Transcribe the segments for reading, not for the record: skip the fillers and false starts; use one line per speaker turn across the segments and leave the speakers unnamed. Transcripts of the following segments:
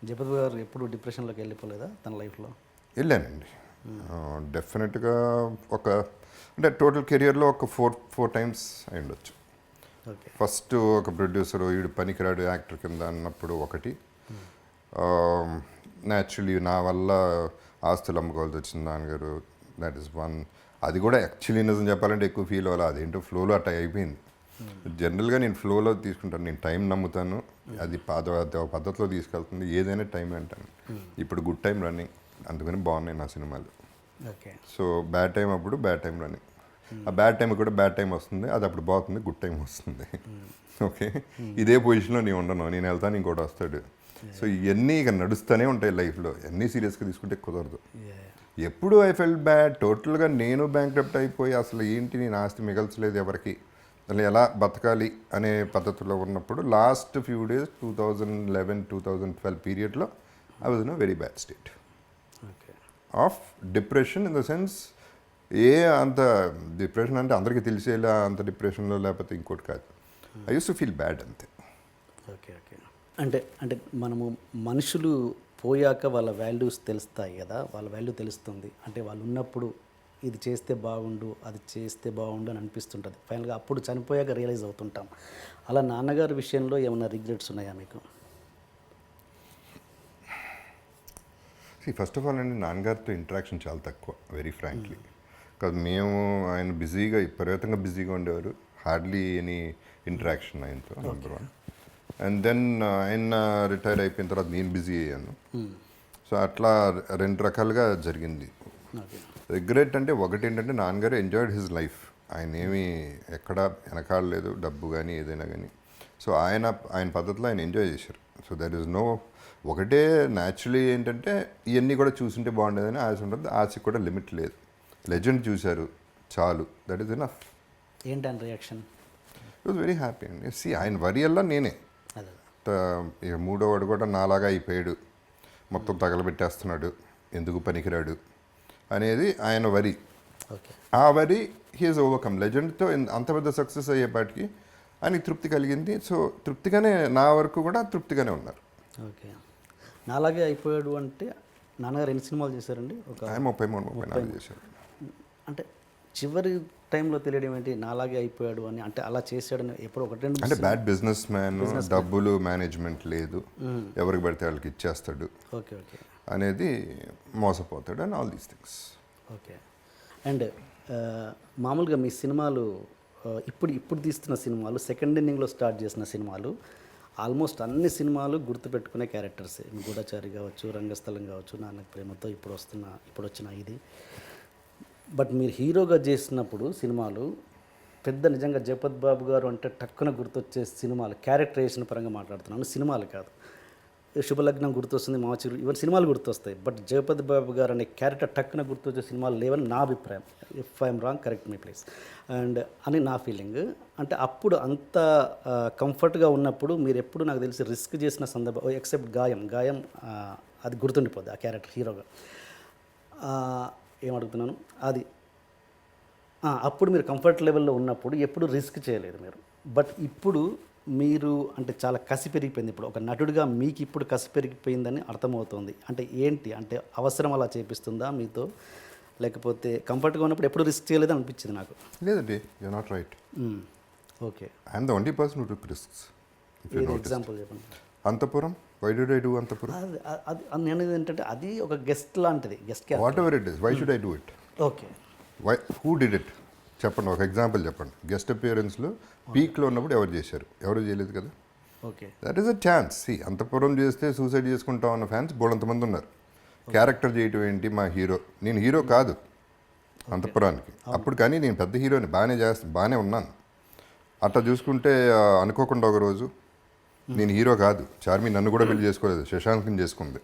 జగపతి గారు ఎప్పుడు డిప్రెషన్లోకి వెళ్ళిపోలేదా తన లైఫ్లో?
వెళ్ళానండి. డెఫినెట్గా ఒక అంటే టోటల్ కెరియర్లో ఒక ఫోర్ టైమ్స్ అయి ఉండొచ్చు.
ఓకే.
ఫస్ట్ ఒక ప్రొడ్యూసరు వీడు పనికిరాడు యాక్టర్ కింద అన్నప్పుడు ఒకటి, న్యాచురలీ నా వల్ల ఆస్తులు అమ్ముకోవాల్సి వచ్చింది నాన్నగారు, దట్ ఈస్ వన్. అది కూడా యాక్చువల్లీ నిజం చెప్పాలంటే ఎక్కువ ఫీల్ అవ్వాలి, అదేంటో ఫ్లోలో అట్లా అయిపోయింది. జనరల్గా నేను ఫ్లోలో తీసుకుంటాను, నేను టైం నమ్ముతాను, అది పద్ధతిలో తీసుకెళ్తుంది, ఏదైనా టైం అంటాను. ఇప్పుడు గుడ్ టైం రన్నింగ్, అందుకని బాగున్నాయి నా సినిమాలు.
ఓకే.
సో బ్యాడ్ టైం అప్పుడు బ్యాడ్ టైం రన్నింగ్, ఆ బ్యాడ్ టైం కూడా బ్యాడ్ టైం వస్తుంది, అది అప్పుడు బాగుంది, గుడ్ టైం వస్తుంది. ఓకే, ఇదే పొజిషన్లో నేను ఉండను, నేను వెళ్తాను ఇంకోటి వస్తాడు. సో ఇవన్నీ ఇక నడుస్తూనే ఉంటాయి లైఫ్లో, అన్నీ సీరియస్గా తీసుకుంటే కుదరదు. ఎప్పుడు ఐ ఫెల్ బ్యాడ్, టోటల్గా నేను బ్యాంక్రప్ట్ అయిపోయి అసలు ఏంటి నేను ఆస్తి మిగల్చలేదు ఎవరికి, అసలు ఎలా బతకాలి అనే పద్ధతిలో ఉన్నప్పుడు లాస్ట్ ఫ్యూ డేస్ 2011-2012 పీరియడ్లో I was in a very bad state of depression. In the sense అంత డిప్రెషన్ అంటే అందరికీ తెలిసేలా అంత డిప్రెషన్లో లేకపోతే ఇంకోటి కాదు, I use to feel bad అంతే.
ఓకే. ఓకే. అంటే అంటే మనము మనుషులు పోయాక వాళ్ళ వాల్యూస్ తెలుస్తాయి కదా, వాళ్ళ వాల్యూ తెలుస్తుంది. అంటే వాళ్ళు ఉన్నప్పుడు ఇది చేస్తే బాగుండు, అది చేస్తే బాగుండు అని అనిపిస్తుంటుంది. ఫైనల్గా అప్పుడు చనిపోయాక రియలైజ్ అవుతుంటాం. అలా నాన్నగారి విషయంలో ఏమైనా రిగ్రెట్స్ ఉన్నాయా మీకు?
ఫస్ట్ ఆఫ్ ఆల్ అండి, నాన్నగారితో ఇంటరాక్షన్ చాలా తక్కువ, వెరీ ఫ్రాంక్లీ. కాదు, మేము ఆయన బిజీగా విపరీతంగా బిజీగా ఉండేవారు, హార్డ్లీ ఎనీ ఇంటరాక్షన్ ఆయనతో, నెంబర్ వన్. అండ్ దెన్ ఆయన రిటైర్ అయిపోయిన తర్వాత నేను బిజీ అయ్యాను. సో అట్లా రెండు రకాలుగా జరిగింది. రిగ్రెట్ అంటే ఒకటి ఏంటంటే, నాన్నగారు ఎంజాయ్డ్ హిజ్ లైఫ్, ఆయన ఏమీ ఎక్కడ వెనకాడలేదు, డబ్బు కానీ ఏదైనా కానీ. సో ఆయన పద్ధతిలో ఆయన ఎంజాయ్ చేశారు. సో దర్ ఈజ్ నో, ఒకటే న్యాచురలీ ఏంటంటే ఇవన్నీ కూడా చూసుంటే బాగుండేదని ఆశ ఉంటుంది, ఆశకి కూడా లిమిట్ లేదు. లెజెండ్ చూశారు చాలు, దట్ ఈస్ ఎనఫ్.
ఏంటని reaction?
It was very happy అండి. సి ఆయన వరి అల్లా నేనే, ఇక మూడో వాడు కూడా నాలాగా అయిపోయాడు, మొత్తం తగలబెట్టేస్తున్నాడు, ఎందుకు పనికిరాడు అనేది ఆయన వరి. ఆ వరి హీఈస్ ఓవర్కమ్. లెజెండ్తో అంత పెద్ద సక్సెస్ అయ్యేపాటికి ఆయనకి తృప్తి కలిగింది. సో తృప్తిగానే, నా వరకు కూడా తృప్తిగానే ఉన్నారు.
ఓకే. నాలాగే అయిపోయాడు అంటే నాన్నగారు ఎన్ని సినిమాలు చేశారండి?
ఆయన 33-34 చేశారు.
అంటే చివరి టైంలో తెలియడం ఏంటి నాలాగే అయిపోయాడు అని? అంటే అలా చేశాడని ఎప్పుడు ఒకటి
అంటే బ్యాడ్ బిజినెస్ మ్యాన్, డబ్బులు మేనేజ్మెంట్ లేదు, ఎవరికి పడితే వాళ్ళకి ఇచ్చేస్తాడు,
ఓకే ఓకే
అనేది మోసపోతాడు and all these things.
Okay. And మామూలుగా మీ సినిమాలు ఇప్పుడు తీస్తున్న సినిమాలు, సెకండ్ ఇన్నింగ్లో స్టార్ట్ చేసిన సినిమాలు, ఆల్మోస్ట్ అన్ని సినిమాలు గుర్తుపెట్టుకునే క్యారెక్టర్సే. గూఢచారి కావచ్చు, రంగస్థలం కావచ్చు, నాన్నకు ప్రేమతో, ఇప్పుడు వచ్చిన ఇది. బట్ మీరు హీరోగా చేసినప్పుడు సినిమాలు పెద్ద నిజంగా జగపతి బాబు గారు అంటే టక్కున గుర్తొచ్చే సినిమాలు, క్యారెక్టరైజేషన్ పరంగా మాట్లాడుతున్నాను, సినిమాలు కాదు. శుభలగ్నం గుర్తొస్తుంది, మాచిరు, ఇవన్నీ సినిమాలు గుర్తొస్తాయి. బట్ జగపతి బాబు గారు అనే క్యారెక్టర్ టక్కున గుర్తొచ్చే సినిమాలు లేవని నా అభిప్రాయం. If I'm wrong correct me please. And అని నా ఫీలింగ్. అంటే అప్పుడు అంత కంఫర్ట్గా ఉన్నప్పుడు మీరు ఎప్పుడు నాకు తెలిసి రిస్క్ చేసిన సందర్భం ఎక్సెప్ట్ గాయం అది గుర్తుండిపోద్ది ఆ క్యారెక్టర్ హీరోగా. ఏమడుగుతున్నాను అది అప్పుడు మీరు కంఫర్ట్ లెవెల్లో ఉన్నప్పుడు ఎప్పుడు రిస్క్ చేయలేదు మీరు. బట్ ఇప్పుడు మీరు అంటే చాలా కసి పెరిగిపోయింది. ఇప్పుడు ఒక నటుడిగా మీకు ఇప్పుడు కసి పెరిగిపోయిందని అర్థమవుతుంది. అంటే ఏంటి అంటే అవసరం అలా చేపిస్తుందా మీతో, లేకపోతే కంఫర్ట్గా ఉన్నప్పుడు ఎప్పుడు రిస్క్ చేయలేదని అనిపించింది నాకు.
లేదండి, you are not right.
Okay.
I'm the only person who took risks.
Example చెప్పండి.
Anthapuram, why did I do Anthapuram?
అది నేను ఏంటంటే అది ఒక గెస్ట్ లాంటిది, guest character.
Whatever it is, why should I do it?
Okay.
Why, who did it చెప్పండి, ఒక example చెప్పండి. గెస్ట్ అపియరెన్స్లో పీక్లో ఉన్నప్పుడు ఎవరు చేశారు? ఎవరు చేయలేదు కదా.
Okay.
That is a chance. సి, అంతపురం చేస్తే సూసైడ్ చేసుకుంటాం అన్న ఫ్యాన్స్ బోడంతమంది ఉన్నారు. క్యారెక్టర్ చేయటం ఏంటి, మా హీరో, నేను హీరో కాదు అంతపురానికి అప్పుడు, కానీ నేను పెద్ద హీరోని, బాగానే ఉన్నాను. అట్లా చూసుకుంటే అనుకోకుండా ఒకరోజు నేను హీరో కాదు, చార్మి నన్ను కూడా పెళ్లి చేసుకోలేదు, శశాంక్ని చేసుకుంది.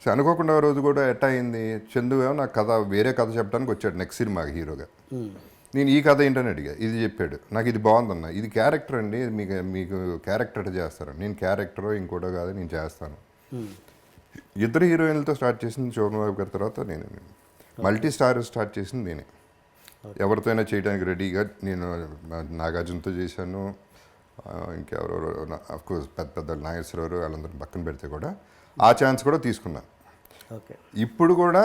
సో అనుకోకుండా రోజు కూడా ఎట్టా అయింది, చందు నాకు కథ, వేరే కథ చెప్పడానికి వచ్చాడు నెక్స్ట్ సినిమాకి హీరోగా. నేను ఈ కథ ఏంటని అడిగా, ఇది చెప్పాడు, నాకు ఇది బాగుందన్న, ఇది క్యారెక్టర్ అండి, మీకు క్యారెక్టర్ చేస్తారు. నేను క్యారెక్టరో ఇంకోటో కాదు, నేను చేస్తాను. ఇద్దరు హీరోయిన్లతో స్టార్ట్ చేసింది శోభన్ గారి తర్వాత నేనే. మల్టీ స్టార్ స్టార్ట్ చేసింది నేనే. ఎవరితోనైనా చేయడానికి రెడీగా నేను నాగార్జునతో చేశాను, ఇంకెవరెవరు కోర్స్ పెద్ద పెద్ద నాగేశ్వరరావు వాళ్ళందరూ పక్కన పెడితే కూడా ఆ ఛాన్స్ కూడా తీసుకున్నాను.
ఓకే.
ఇప్పుడు కూడా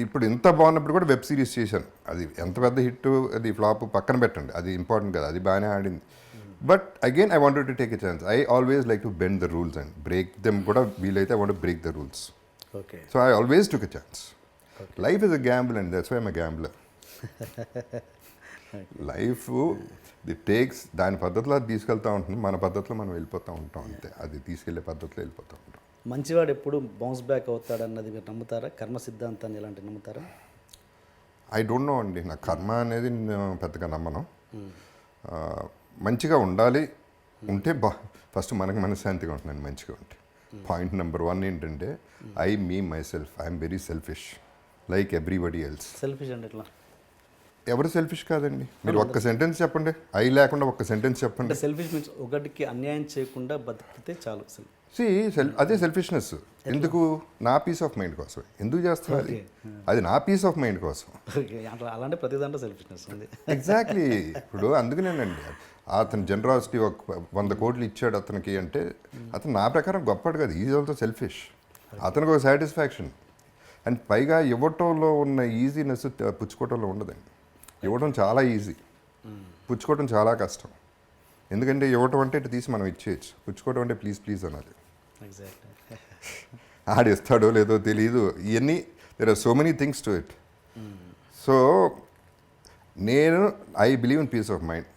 ఇప్పుడు ఇంత బాగున్నప్పుడు కూడా వెబ్ సిరీస్ చేశాను. అది ఎంత పెద్ద హిట్ అది ఫ్లాప్ పక్కన పెట్టండి, అది ఇంపార్టెంట్ కదా, అది బాగానే ఆడింది. But again I wanted to take a chance. I always like to bend the rules and break them కూడా వీలైతే I want to break the rules.
Okay.
So I always took a chance. Life is a gamble and that's why I'm a gambler. Life the takes దాని పద్ధతిలో అది తీసుకెళ్తూ ఉంటుంది, మన పద్ధతిలో మనం వెళ్ళిపోతూ ఉంటాం అంతే. అది తీసుకెళ్లే పద్ధతిలో వెళ్ళిపోతూ ఉంటాం.
మంచివాడు ఎప్పుడు బౌన్స్ బ్యాక్ అవుతాడన్నది మీరు నమ్ముతారా? కర్మ సిద్ధాంతాన్ని ఎలాంటి నమ్ముతారా?
ఐ డోంట్ నో అండి, నా కర్మ అనేది నేను పెద్దగా నమ్మను. మంచిగా ఉండాలి, ఉంటే ఫస్ట్ మనకు మనశ్శాంతిగా ఉంటుందండి మంచిగా ఉంటే. పాయింట్ నెంబర్ 1 ఏంటంటే me myself I'm very selfish like everybody else.
Selfish అంటే ఎట్లా?
ఎవరు సెల్ఫిష్ కాదండి. మీరు ఒక్క సెంటెన్స్ చెప్పండి, లేకుండా ఒక్క సెంటెన్స్ చెప్పండి.
అంటే సెల్ఫిష్ మీన్స్ ఒకటికి అన్యాయం చేయకుండా బతికితే చాలు.
అదే సెల్ఫిష్నెస్. ఎందుకు? నా పీస్ ఆఫ్ మైండ్ కోసం. ఎందుకు చేస్తున్నారు అది? నా పీస్ ఆఫ్ మైండ్ కోసం.
అలాంటి ప్రతి దాంట్లో సెల్ఫిష్నెస్ ఉంది.
ఎగ్జాక్ట్లీ. ఇప్పుడు అందుకనేనండి అతను జనరాసిటీ 100 కోట్లు ఇచ్చాడు అతనికి అంటే అతను నా ప్రకారం గొప్పడు కదా, ఈజ్ ఆల్సో సెల్ఫిష్. అతనికి ఒక సాటిస్ఫాక్షన్. అండ్ పైగా ఇవ్వటంలో ఉన్న ఈజీనెస్ పుచ్చుకోవటంలో ఉండదండి. ఇవ్వడం చాలా ఈజీ, పుచ్చుకోవడం చాలా కష్టం. ఎందుకంటే ఇవ్వటం అంటే ఇటు తీసి మనం ఇచ్చేయచ్చు, పుచ్చుకోవడం అంటే ప్లీజ్ ప్లీజ్ అనాలి. ఆడిస్తాడో లేదో తెలియదు. ఇవన్నీ there are so many things to it. So నేను I believe in peace of mind.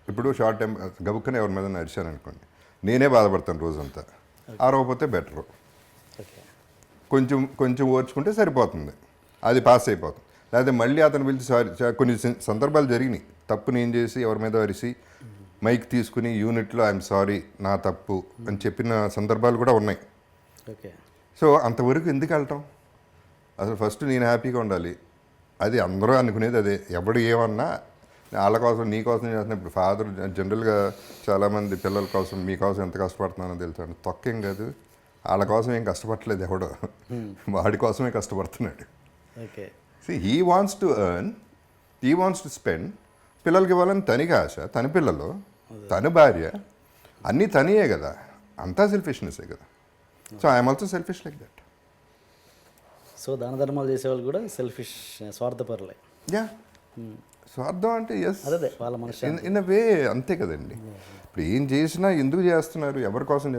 ఇప్పుడు షార్ట్ టైం గబుక్కనే ఎవరి మీద నడిచాను అనుకోండి, నేనే బాధపడతాను రోజంతా. ఆరవపోతే బెటరు, కొంచెం కొంచెం ఓర్చుకుంటే సరిపోతుంది, అది పాస్ అయిపోతుంది. లేకపోతే మళ్ళీ అతను పిలిచి సారీ, కొన్ని సందర్భాలు జరిగినాయి, తప్పు నేను చేసి ఎవరి మీద అరిసి మైక్ తీసుకుని యూనిట్లో ఐఎమ్ సారీ నా తప్పు అని చెప్పిన సందర్భాలు కూడా ఉన్నాయి.
ఓకే.
సో అంతవరకు ఎందుకు వెళ్ళటం? అసలు ఫస్ట్ నేను హ్యాపీగా ఉండాలి. అది అందరూ అనుకునేది అదే. ఎవడు ఏమన్నా వాళ్ళ కోసం నీ కోసం చేస్తున్నా. ఇప్పుడు ఫాదర్ జనరల్గా చాలామంది పిల్లల కోసం మీకోసం ఎంత కష్టపడుతున్నానో తెలుసు. తొక్కేం కాదు, వాళ్ళ కోసం ఏం కష్టపడలేదు ఎవడో, వాడి కోసమే కష్టపడుతున్నాడు.
Okay.
He wants to earn, he wants to spend. పిల్లలకి ఇవ్వాలని తనకి ఆశ, తన పిల్లలు, తన భార్య, అన్నీ తనియే కదా, అంతా సెల్ఫిష్నెస్సే కదా. So I'm also selfish like that.
So దాన ధర్మాలు చేసేవాళ్ళు కూడా సెల్ఫిష్, స్వార్థపరులే.
యా, స్వార్థం అంటే ఎస్,
అదే వాళ్ళ మనసు
ఇన్ అ వే అంతే కదండి. ఇప్పుడు ఏం చేసినా ఎందుకు చేస్తున్నారు, ఎవరి కోసం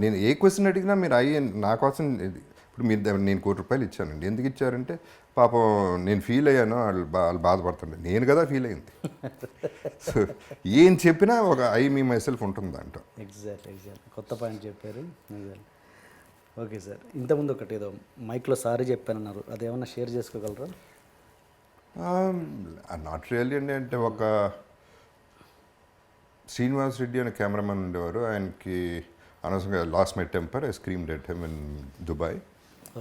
నేను ఏ క్వశ్చన్ అడిగినా మీరు నా కోసం. ఇప్పుడు మీరు నేను ₹1,00,00,000 ఇచ్చానండి, ఎందుకు ఇచ్చారంటే పాపం నేను ఫీల్ అయ్యాను, వాళ్ళు బాధపడుతుండే, నేను కదా ఫీల్ అయింది. సో ఏం చెప్పినా ఒక మీ మై సెల్ఫ్ ఉంటుంది అంట.
ఎగ్జాక్ట్. కొత్త పాయింట్ చెప్పారు. ఓకే సార్, ఇంతకుముందు ఒకటి ఏదో మైక్లో సారీ చెప్పానన్నారు, అదేమన్నా షేర్ చేసుకోగలరా?
నాట్ రియల్లీ అండి. అంటే ఒక శ్రీనివాస్ రెడ్డి అనే కెమెరామెన్ ఉండేవారు, ఆయనకి అనవసరంగా lost my temper, I screamed at him in Dubai.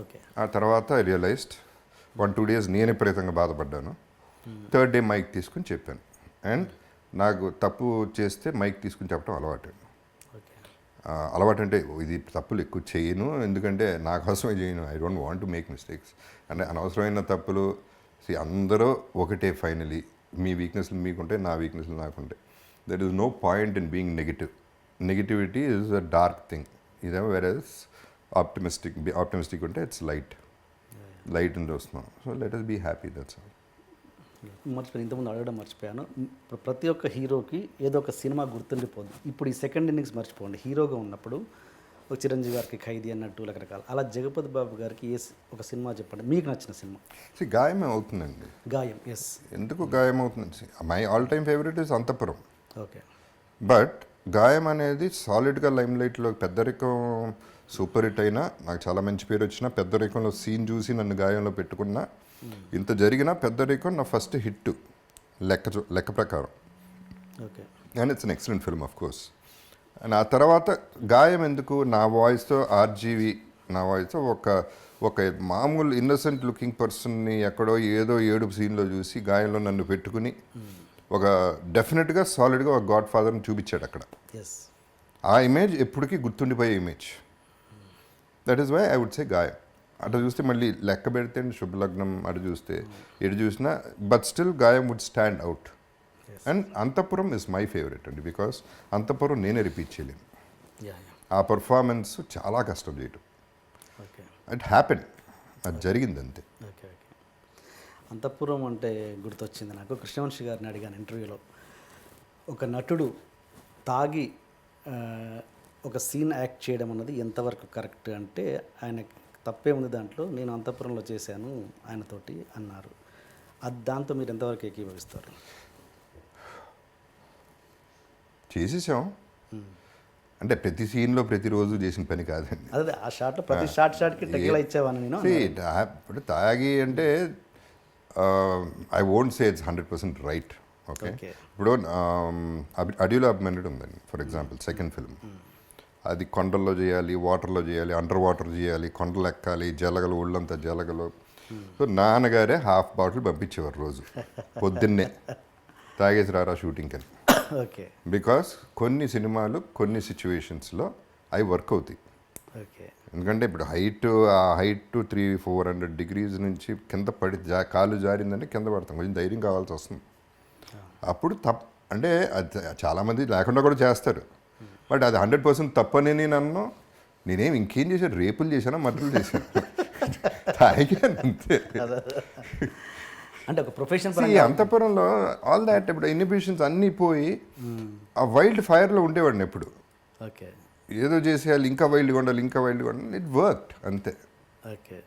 Okay.
ఆ తర్వాత ఐ రియలైజ్డ్ 1-2 days నేను విపరీతంగా బాధపడ్డాను. 3rd day మైక్ తీసుకుని చెప్పాను. అండ్ నాకు తప్పు చేస్తే మైక్ తీసుకుని చెప్పడం అలవాటు. అలవాటు అంటే ఇది తప్పులు ఎక్కువ చేయను, ఎందుకంటే నా కోసమే చేయను. I don't want to make mistakes. అంటే అనవసరమైన తప్పులు అందరూ ఒకటే ఫైనలీ. మీ వీక్నెస్లు మీకుంటే, నా వీక్నెస్లు నాకుంటాయి. There is no point in being negative. Negativity is a dark thing. ఇదేమో వేరేస్ ఆప్టిమిస్టిక్ ఉంటే ఇట్స్ లైట్ అని చూస్తున్నాం. So let us be happy, that's all.
మర్చిపోయాను, ఇంతకుముందు అడగడం మర్చిపోయాను. ఇప్పుడు ప్రతి ఒక్క హీరోకి ఏదో ఒక సినిమా గుర్తుండిపోద్ది. ఇప్పుడు ఈ సెకండ్ ఇన్నింగ్స్ మర్చిపోండి, హీరోగా ఉన్నప్పుడు ఒక చిరంజీవి గారికి ఖైదీ అన్నట్టు రకరకాల, అలా జగపతి బాబు గారికి ఒక సినిమా చెప్పండి, మీకు నచ్చిన సినిమా.
గాయం అవుతుందండి.
గాయం, ఎస్.
ఎందుకు గాయం అవుతుంది? My all time favourite is Anthapuram.
Okay.
But Gaayam అనేది సాలిడ్గా లైమ్ లైట్లో, పెద్దరికం సూపర్ హిట్ అయినా, నాకు చాలా మంచి పేరు వచ్చిన, పెద్దరికంలో సీన్ చూసి నన్ను గాయంలో పెట్టుకున్నా, ఇంత జరిగిన పెద్దరికం నా ఫస్ట్ హిట్ లెక్క ప్రకారం.
Okay.
And it's an excellent film of course. And ఆ తర్వాత గాయం ఎందుకు, నా వాయిస్తో ఆర్జీవి, నా వాయిస్తో ఒక మామూలు ఇన్నోసెంట్ లుకింగ్ పర్సన్ని ఎక్కడో ఏదో ఏడుపు సీన్లో చూసి గాయంలో నన్ను పెట్టుకుని ఒక డెఫినెట్గా సాలిడ్గా ఒక గాడ్ ఫాదర్ని చూపించాడు అక్కడ.
ఎస్.
ఆ ఇమేజ్ ఎప్పటికీ గుర్తుండిపోయే image. That is why I would say Gaayam. అటు చూస్తే మళ్ళీ లెక్క పెడితే శుభలగ్నం, అటు చూస్తే ఎటు చూసినా, బట్ స్టిల్ గాయం would stand out. And Antahpuram is my favourite అండి, బికాస్ అంతఃపురం నేనే రిపీట్ చేయలేను.
యా
ఆ పర్ఫార్మెన్స్ చాలా కష్టం చేయటం.
ఓకే
ఇట్ హ్యాపెన్, అది జరిగింది అంతే.
Okay okay. అంతఃపురం అంటే గుర్తొచ్చింది నాకు. కృష్ణవంశీ గారిని అడిగాను ఇంటర్వ్యూలో, ఒక నటుడు తాగి ఆ, ఒక సీన్ యాక్ట్ చేయడం అన్నది ఎంతవరకు కరెక్ట్ అంటే, ఆయన తప్పే ఉంది దాంట్లో, నేను అంతఃపురంలో చేశాను ఆయనతోటి అన్నారు. అది దాంతో మీరు ఎంతవరకు ఏకీభవిస్తారు?
చేసేసాం అంటే ప్రతి సీన్లో ప్రతిరోజు చేసిన పని కాదండి.
అదే ఆ షాట్లో ప్రతి షాట్కి టెక్లా ఇచ్చేవాను నేను.
See, ఇప్పుడు తాగి అంటే I won't say it's 100% right. Okay,
Okay.
ఇప్పుడు అడవిలో అభిమన్యుడు ఉందండి ఫర్ ఎగ్జాంపుల్, సెకండ్ ఫిల్మ్. అది కొండల్లో చేయాలి, వాటర్లో చేయాలి, అండర్ వాటర్ చేయాలి, కొండలు ఎక్కాలి, జలగలు, ఒళ్ళంతా జలగలు. సో నాన్నగారే హాఫ్ బాటిల్ పంపించేవారు రోజు పొద్దున్నే, తాగేసి రారా షూటింగ్కి అని.
ఓకే
బికాస్ కొన్ని సినిమాలు కొన్ని సిచ్యువేషన్స్లో అవి వర్క్ అవుతాయి.
ఓకే
ఎందుకంటే ఇప్పుడు ఆ హైట్ 300-400 degrees నుంచి కింద పడి కాలు జారిందంటే కింద పడతాం, కొంచెం ధైర్యం కావాల్సి వస్తుంది. అప్పుడు అంటే అది చాలామంది లేకుండా కూడా చేస్తారు, బట్ అది 100% తప్పని నేను అన్నాను. నేనేం ఇంకేం చేశాను, రేపులు చేశాను, మర్డర్లు చేశాను, తాగాను అంతే.
అంటే ఒక ప్రొఫెషన్
ఈ అంతఃపురంలో ఆల్ దాట్ ఇప్పుడు ఇన్హిబిషన్స్ అన్నీ పోయి ఆ వైల్డ్ ఫైర్లో ఉండేవాడిని ఎప్పుడు.
ఓకే
ఏదో చేసేయాలి, ఇంకా వైల్డ్గా ఉండాలి, ఇంకా వైల్డ్గా ఉండాలి. ఇట్ వర్క్డ్ అంతే.
ఓకే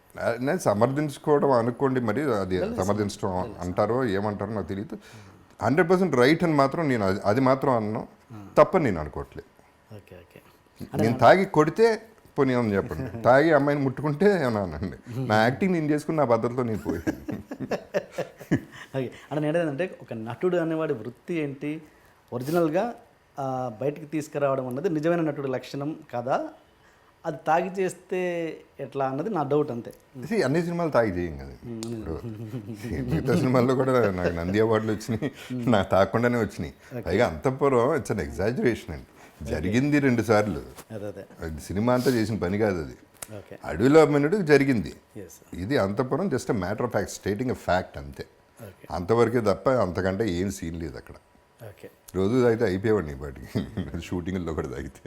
నేను సమర్థించుకోవడం అనుకోండి, మరి అది సమర్థించడం అంటారో ఏమంటారో నాకు తెలియదు. 100% రైట్ అని మాత్రం నేను అది మాత్రం అన్నాను, తప్పని నేను అనుకోవట్లేదు.
ఓకే ఓకే
నేను తాగి కొడితే పోనీ అని చెప్పండి, తాగి అమ్మాయిని ముట్టుకుంటే ఏమన్నా అనండి. నా యాక్టింగ్ నేను చేసుకుని నా భద్రతలో నేను పోయాను.
ఓకే అంటే నేను ఏంటంటే, ఒక నటుడు అనేవాడి వృత్తి ఏంటి, ఒరిజినల్గా బయటికి తీసుకురావడం అన్నది నిజమైన నటుడి లక్షణం కదా, అది తాగి చేస్తే ఎట్లా అన్నది నా డౌట్ అంతే.
అన్ని సినిమాలు తాగి చేయం కదా. ఇప్పుడు మిగతా సినిమాల్లో కూడా నాకు నంది అవార్డులు వచ్చినాయి, నాకు తాగకుండానే వచ్చినాయి. పైగా అంతఃపురం ఇట్స్ అన్ ఎగ్జాజరేషన్ అండి, జరిగింది 2 సార్లు.
అదే అదే
అది సినిమా అంతా చేసిన పని కాదు అది.
ఓకే
అడవిలో అమ్మినట్టు జరిగింది.
ఎస్
ఇది అంతఃపురం just a matter of fact, stating a fact అంతే.
ఓకే
అంతవరకే తప్ప అంతకంటే ఏం సీన్ లేదు అక్కడ.
ఓకే
రోజు తాగితే అయిపోయేవాడిని వాటికి, షూటింగ్లో కూడా తాగితే.